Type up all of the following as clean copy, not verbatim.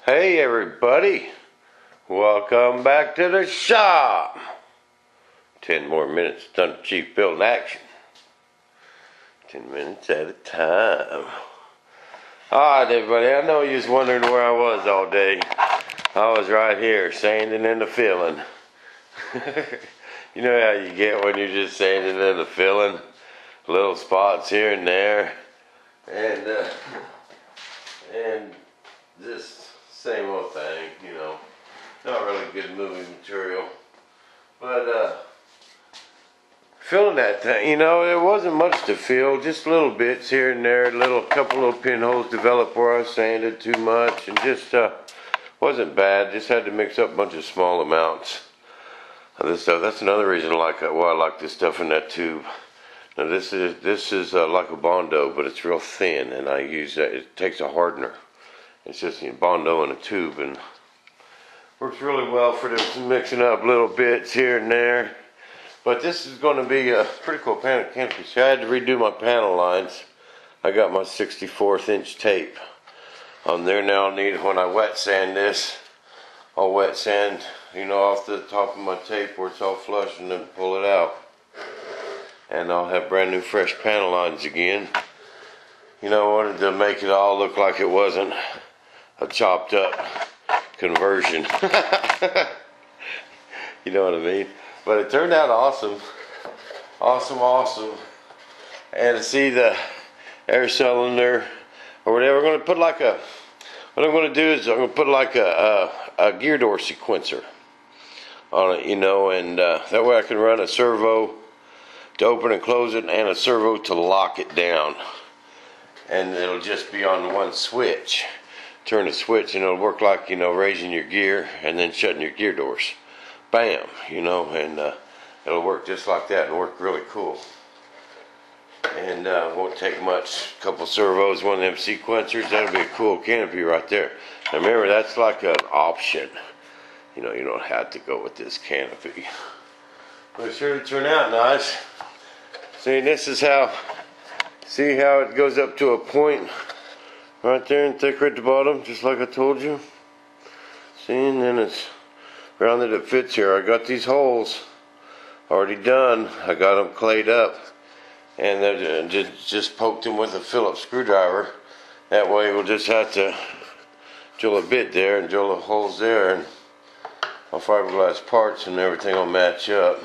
Hey everybody, welcome back to the shop. 10 more minutes, thunderchief building action. 10 minutes at a time. Alright everybody, I know you was wondering where I was all day. I was right here, sanding and filling. You know how you get when you're just sanding and filling? Little spots here and there. And just same old thing, you know. Not really good moving material. But filling that thing, you know, it wasn't much to fill, just little bits here and there, couple little pinholes developed where I sanded too much, and just wasn't bad. Just had to mix up a bunch of small amounts of this stuff. That's another reason why I like this stuff in that tube. Now this is like a Bondo, but it's real thin, and I use that. It takes a hardener. It's just Bondo in a tube, and works really well for this mixing up little bits here and there. But this is going to be a pretty cool canopy. So I had to redo my panel lines. I got my 64th inch tape on there now. I need, when I wet sand this, I'll wet sand, you know, off the top of my tape where it's all flush, and then pull it out. And I'll have brand new fresh panel lines again. You know, I wanted to make it all look like it wasn't a chopped up conversion. You know what I mean? But it turned out awesome. Awesome. And to see the air cylinder or whatever, we're going to put like what I'm going to do is I'm going to put like a gear door sequencer on it, you know, and that way I can run a servo to open and close it and a servo to lock it down. And it'll just be on one switch. Turn the switch and it'll work like, you know, raising your gear and then shutting your gear doors. Bam, you know, and it'll work just like that and work really cool. And won't take much. A couple servos, one of them sequencers, that'll be a cool canopy right there. Now remember, that's like an option. You know, you don't have to go with this canopy. But it sure turned out nice. See, this is how, see how it goes up to a point right there and thicker at the bottom, just like I told you. See, and then it's rounded, it fits here. I got these holes already done. I got them clayed up, and just poked them with a Phillips screwdriver. That way we'll just have to drill a bit there and drill the holes there, and my fiberglass parts and everything will match up.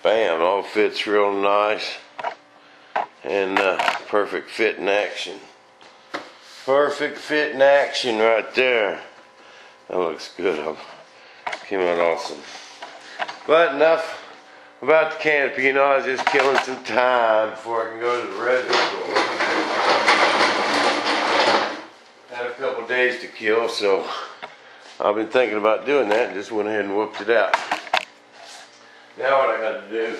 Bam, all fits real nice. And perfect fit in action. Perfect fit in action right there. That looks good. Came out awesome. But enough about the canopy. You know, I was just killing some time before I can go to the resin store. Had a couple days to kill, so I've been thinking about doing that and just went ahead and whooped it out. Now what I got to do,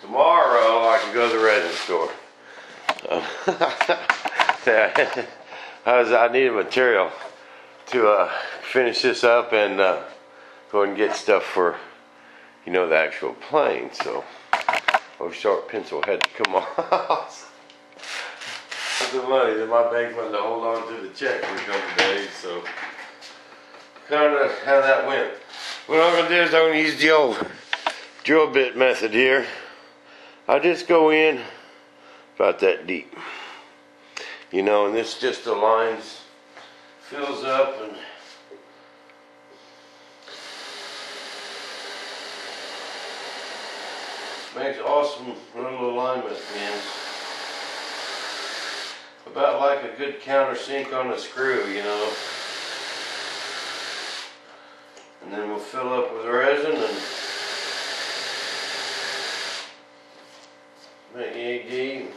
tomorrow I can go to the resin store. I needed material to finish this up and go ahead and get stuff for, you know, the actual plane. So, sharp pencil had to come off. The money that my bank wanted to hold on to the check for a couple days, so kind of how that went. What I'm going to do is I'm going to use the old drill bit method here. I just go in about that deep, you know, and this just aligns, fills up, and makes awesome little alignment pins, about like a good countersink on a screw, you know. And then we'll fill up with resin and make AD.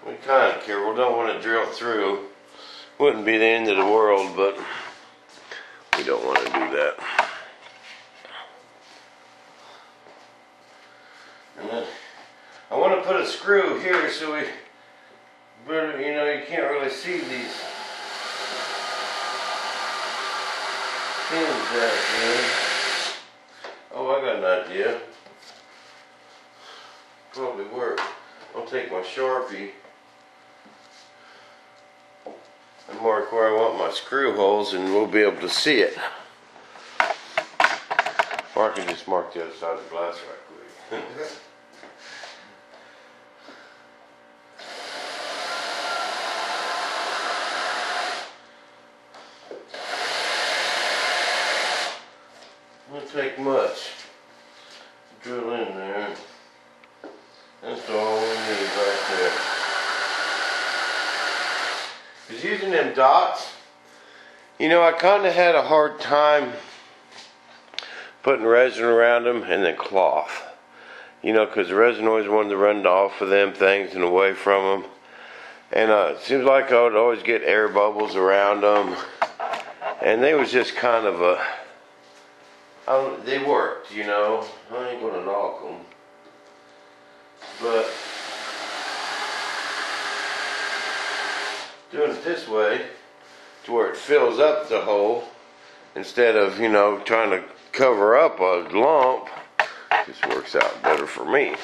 We kind of care. We don't want to drill through. Wouldn't be the end of the world, but we don't want to do that. to put a screw here so we, but you know, you can't really see these pins that good. Oh, I got an idea. Probably work. I'll take my Sharpie and mark where I want my screw holes, and we'll be able to see it. Or I can just mark the other side of the glass right quick. Won't take much to drill in there. That's all we need right there. Because using them dots, you know, I kind of had a hard time putting resin around them and then cloth. You know, because the resin always wanted to run off of them things and away from them. And it seems like I would always get air bubbles around them. And they was just kind of a... they worked, you know. I ain't gonna knock them. But doing it this way to where it fills up the hole instead of, you know, trying to cover up a lump, just works out better for me.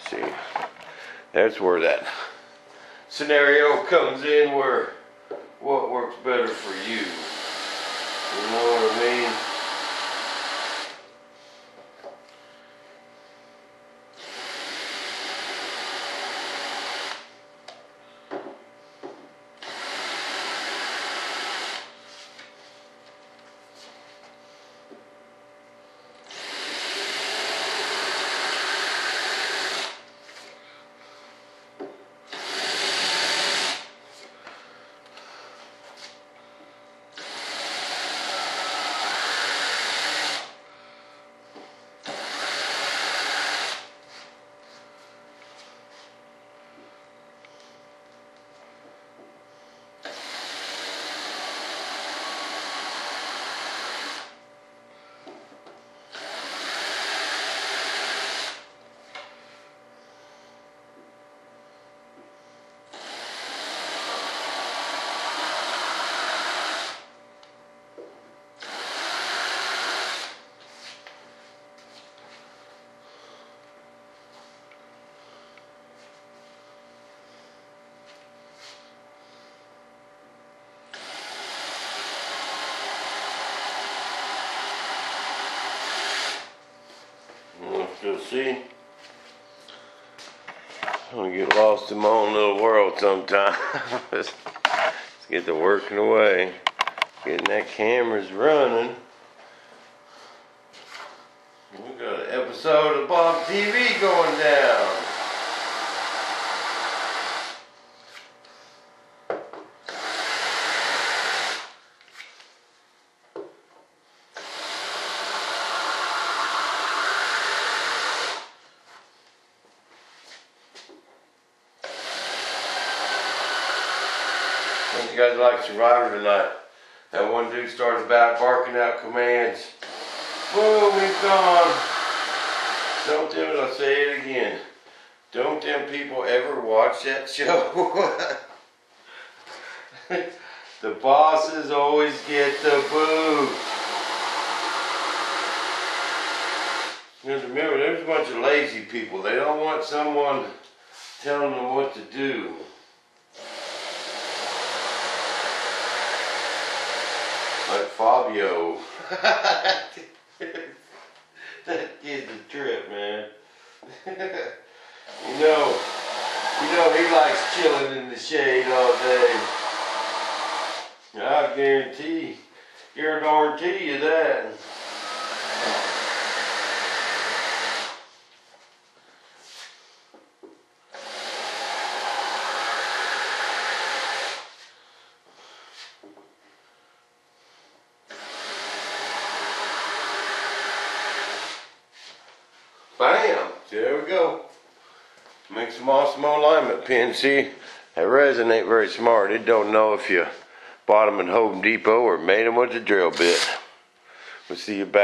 See, that's where that scenario comes in, where what works better for you. You know what I mean? You'll see. I'm gonna get lost in my own little world sometime. Let's get to working away. Getting that camera's running. We got an episode of Bob TV going down. You guys like Survivor tonight? That one dude started barking out commands. Boom, he's gone. Don't them, I'll say it again. Don't them people ever watch that show? The bosses always get the boot. Because remember, there's a bunch of lazy people. They don't want someone telling them what to do. Like Fabio. That kid's a trip, man. You know he likes chilling in the shade all day. I guarantee you that. Bam! There we go. Make some awesome alignment pins. See, that resin ain't very smart. It don't know if you bought them at Home Depot or made them with a drill bit. We'll see you back.